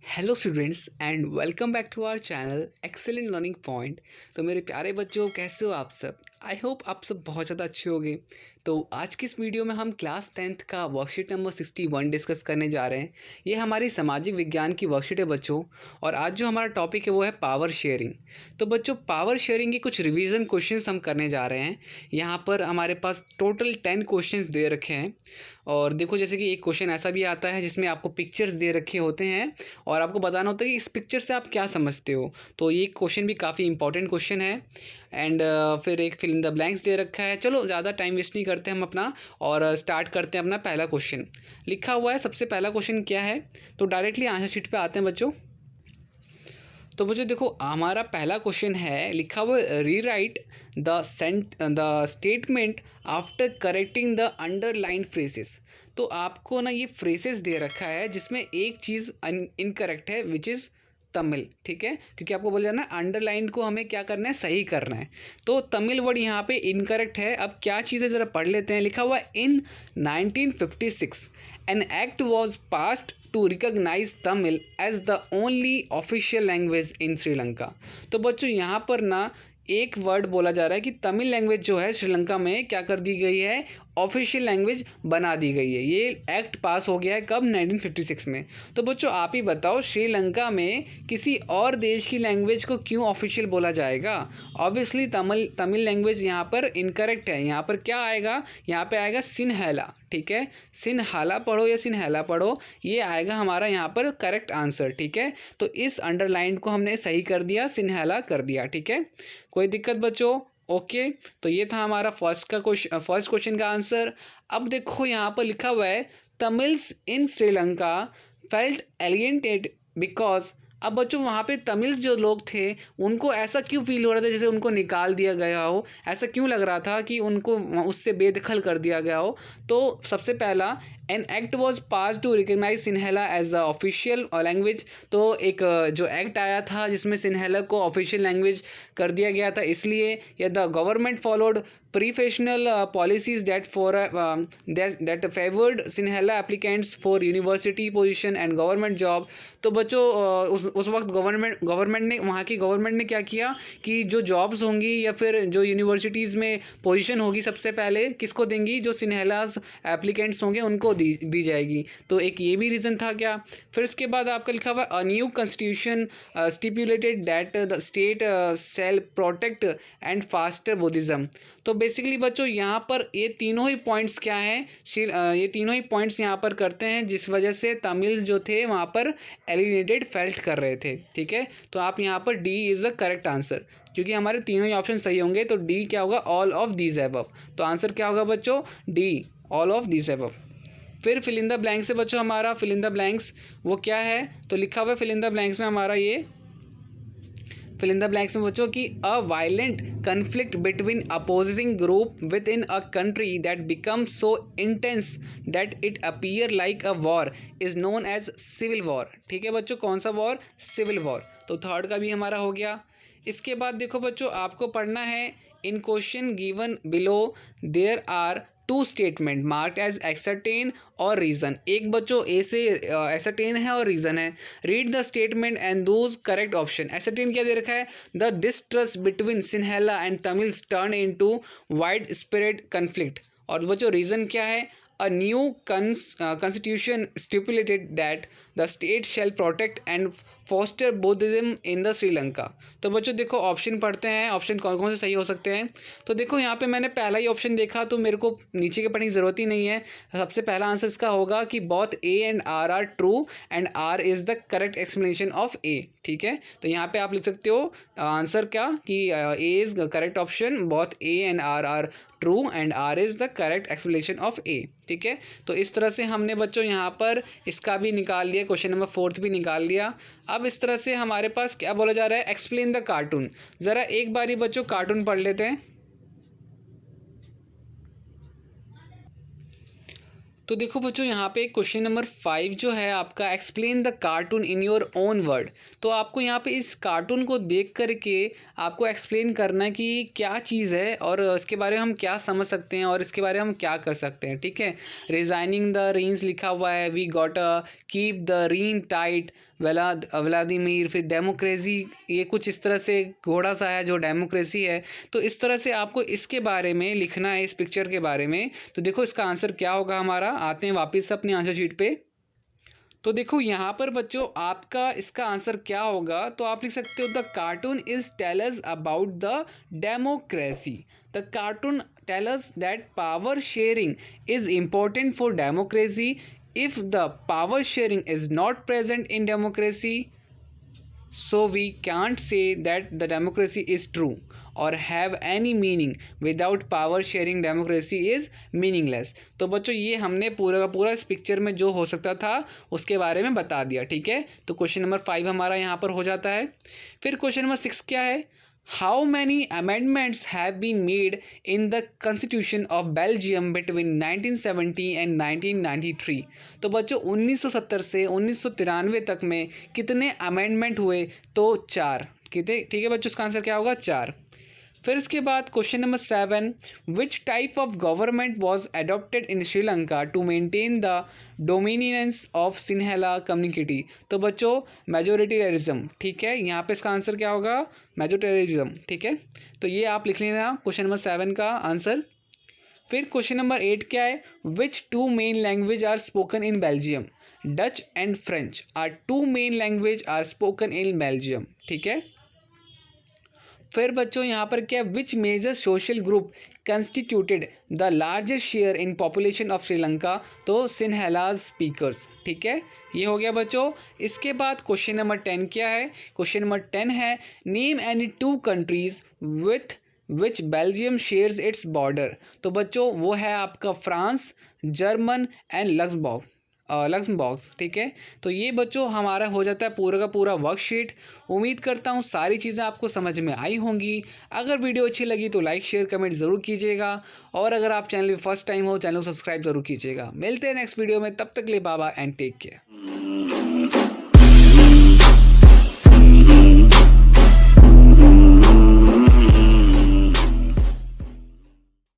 Hello students and welcome back to our channel excellent learning point. तो मेरे प्यारे बच्चों, कैसे हो आप सब? आई होप आप सब बहुत ज़्यादा अच्छे होंगे। तो आज की इस वीडियो में हम क्लास 10th का वर्कशीट नंबर 61 डिस्कस करने जा रहे हैं। ये हमारी सामाजिक विज्ञान की वर्कशीट है बच्चों। और आज जो हमारा टॉपिक है वो है पावर शेयरिंग। तो बच्चों, पावर शेयरिंग के कुछ रिवीजन क्वेश्चंस हम करने जा रहे हैं। यहाँ पर हमारे पास टोटल 10 क्वेश्चंस दे रखे हैं। और देखो, जैसे कि एक क्वेश्चन ऐसा भी आता है जिसमें आपको पिक्चर्स दे रखे होते हैं और आपको बताना होता है कि इस पिक्चर से आप क्या समझते हो। तो ये क्वेश्चन भी काफ़ी इंपॉर्टेंट क्वेश्चन है। एंड फिर एक फिल इन द ब्लैंक्स दे रखा है। चलो ज़्यादा टाइम वेस्ट नहीं करते हम अपना और स्टार्ट करते हैं अपना पहला क्वेश्चन। लिखा हुआ है सबसे पहला क्वेश्चन क्या है, तो डायरेक्टली आंसर शीट पे आते हैं बच्चों। तो बच्चों देखो, हमारा पहला क्वेश्चन है, लिखा हुआ rewrite the statement after correcting the underline phrases. तो आपको ना ये फ्रेसेस दे रखा है जिसमें एक चीज़ इनकरेक्ट है, विच इज़ तमिल। ठीक है, क्योंकि आपको बोला जाना अंडरलाइन को हमें क्या करना है, सही करना है। तो तमिल वर्ड यहाँ पे इनकरेक्ट है। अब क्या चीज़ है ज़रा पढ़ लेते हैं। लिखा हुआ है इन 1956 an act was passed to recognize Tamil as the only official language in Sri Lanka. तो बच्चों यहाँ पर ना एक वर्ड बोला जा रहा है कि तमिल लैंग्वेज जो है श्रीलंका में क्या कर दी गई है, ऑफिशियल लैंग्वेज बना दी गई है। ये एक्ट पास हो गया है कब, 1956 में। तो बच्चों आप ही बताओ, श्रीलंका में किसी और देश की लैंग्वेज को क्यों ऑफिशियल बोला जाएगा? ऑब्वियसली तमिल लैंग्वेज यहाँ पर इनकरेक्ट है। यहाँ पर क्या आएगा, यहाँ पे आएगा सिन्हला। ठीक है, सिन्हाला पढ़ो या सिन्हला पढ़ो, ये आएगा हमारा यहाँ पर करेक्ट आंसर। ठीक है, तो इस अंडरलाइन को हमने सही कर दिया, सिन्हाला कर दिया। ठीक है, कोई दिक्कत बच्चों? ओके। तो ये था हमारा फर्स्ट क्वेश्चन का आंसर। अब देखो यहाँ पर लिखा हुआ है Tamils in Sri Lanka felt alienated because. अब बच्चों वहाँ पे तमिल्स जो लोग थे उनको ऐसा क्यों फील हो रहा था जैसे उनको निकाल दिया गया हो, ऐसा क्यों लग रहा था कि उनको उससे बेदखल कर दिया गया हो। तो सबसे पहला, an act was pass to recognise Sinhala as the official language. तो एक जो एक्ट आया था जिसमें सिन्हला को ऑफिशियल लैंग्वेज कर दिया गया था, इसलिए या the government followed preferential policies that favoured Sinhala applicants for university position and government job. तो बच्चों उस वक्त गवर्नमेंट ने, वहाँ की गवर्नमेंट ने क्या किया कि जो जॉब्स होंगी या फिर जो यूनिवर्सिटीज़ में पोजीशन होगी, सबसे पहले किसको देंगी, जो सिन्हलास एप्लीकेंट्स होंगे उनको दी जाएगी। तो एक ये भी रीज़न था क्या। फिर इसके बाद आपका लिखा हुआ a new constitution stipulated that the state shall protect and faster Buddhism. तो बेसिकली बच्चों यहाँ पर ये तीनों ही पॉइंट्स क्या हैं, ये तीनों ही पॉइंट्स यहाँ पर करते हैं जिस वजह से तमिल जो थे वहाँ पर एलिनेटेड फेल्ट कर रहे थे। ठीक है, तो आप यहाँ पर D is the correct answer, क्योंकि हमारे तीनों ही ऑप्शन सही होंगे। तो डी क्या होगा, ऑल ऑफ दीज अबव। तो आंसर क्या होगा बच्चों, D, all of these above. फिर फिल इन द ब्लैंक्स से बच्चों, हमारा फिल इन द ब्लैंक्स वो क्या है, तो लिखा हुआ है फिल इन द ब्लैंक्स में हमारा ये फिल इन द ब्लैंक्स में बच्चों की a violent conflict between opposing group within a country that become so intense that it appear like a war is known as civil war. ठीक है बच्चों, कौन सा वॉर, सिविल वॉर। तो third का भी हमारा हो गया। इसके बाद देखो बच्चों, आपको पढ़ना है in question given below there are two statement marked as assertion और रीजन। एक बच्चों ए से एक्सर्टेन है और रीजन है। Read the statement and choose correct option. Assertion क्या दे रखा है, the distrust between Sinhala and Tamils turn into wide spread conflict. और बच्चों रीजन क्या है, a new constitution stipulated that the state shall protect and foster Buddhism in the Sri Lanka। तो बच्चों देखो ऑप्शन पढ़ते हैं, ऑप्शन कौन कौन से सही हो सकते हैं। तो देखो यहाँ पे मैंने पहला ही ऑप्शन देखा तो मेरे को नीचे के पढ़ने की ज़रूरत ही नहीं है। सबसे पहला आंसर इसका होगा कि both A and R true and R is the correct explanation of A. ठीक है, तो यहाँ पे आप लिख सकते हो आंसर क्या, कि A is correct option, both A and R true and R is the correct explanation of A. ठीक है, तो इस तरह से हमने बच्चों यहाँ पर इसका भी निकाल लिया, क्वेश्चन नंबर 4 भी निकाल लिया। अब इस तरह से हमारे पास क्या बोला जा रहा है, एक्सप्लेन द कार्टून। ज़रा एक बारी बच्चों कार्टून पढ़ लेते हैं। तो देखो बच्चों, यहाँ पे क्वेश्चन नंबर 5 जो है आपका, explain the cartoon in your own word. तो आपको यहाँ पे इस कार्टून को देख करके आपको एक्सप्लेन करना है कि क्या चीज़ है और इसके बारे में हम क्या समझ सकते हैं और इसके बारे में हम क्या कर सकते हैं। ठीक है, रिजाइनिंग द रेंज लिखा हुआ है, we got a keep the rain tight, Vladimir, फिर डेमोक्रेसी, ये कुछ इस तरह से घोड़ा सा है जो डेमोक्रेसी है। तो इस तरह से आपको इसके बारे में लिखना है, इस पिक्चर के बारे में। तो देखो इसका आंसर क्या होगा हमारा। आते हैं वापस अपनी आंसर शीट पे। तो देखो यहाँ पर बच्चों आपका इसका आंसर क्या होगा, तो आप लिख सकते हो the cartoon is tell us about the democracy. The cartoon tell us that power sharing is important for democracy. If the power sharing is not present in democracy, so we can't say that the democracy is true or have any meaning. Without power sharing, democracy is meaningless. तो बच्चों ये हमने पूरा का पूरा इस picture में जो हो सकता था उसके बारे में बता दिया। ठीक है, तो क्वेश्चन नंबर 5 हमारा यहाँ पर हो जाता है। फिर क्वेश्चन नंबर 6 क्या है, How many amendments have been made in the Constitution of Belgium between 1970 and 1993? तो बच्चों 1970 से 1993 तक में कितने अमेंडमेंट हुए, तो 4। कितने, ठीक है बच्चों, इसका आंसर क्या होगा, 4। फिर इसके बाद question number 7, which type of government was adopted in Sri Lanka to maintain the dominance of Sinhala community. तो बच्चों मेजोरिटेरिज्म। ठीक है, यहाँ पे इसका आंसर क्या होगा, मेजोरिटेरिज्म। ठीक है, तो ये आप लिख लेना क्वेश्चन नंबर 7 का आंसर। फिर क्वेश्चन नंबर 8 क्या है, which two main language are spoken in Belgium. Dutch and French are two main language are spoken in Belgium. ठीक है, फिर बच्चों यहाँ पर क्या, which major social group constituted the largest share in population of Sri Lanka. तो सिन्हेलाज स्पीकर्स। ठीक है, ये हो गया बच्चों। इसके बाद क्वेश्चन नंबर 10 क्या है, क्वेश्चन नंबर 10 है, name any 2 countries with which Belgium shares its border. तो बच्चों वो है आपका फ्रांस, जर्मन एंड लक्समबर्ग। ठीक है, तो ये बच्चों हमारा हो जाता है पूरा का पूरा वर्कशीट। उम्मीद करता हूँ सारी चीज़ें आपको समझ में आई होंगी। अगर वीडियो अच्छी लगी तो लाइक शेयर कमेंट ज़रूर कीजिएगा, और अगर आप चैनल पे फर्स्ट टाइम हो, चैनल को सब्सक्राइब जरूर कीजिएगा। मिलते हैं नेक्स्ट वीडियो में, तब तक के लिए bye bye and take care.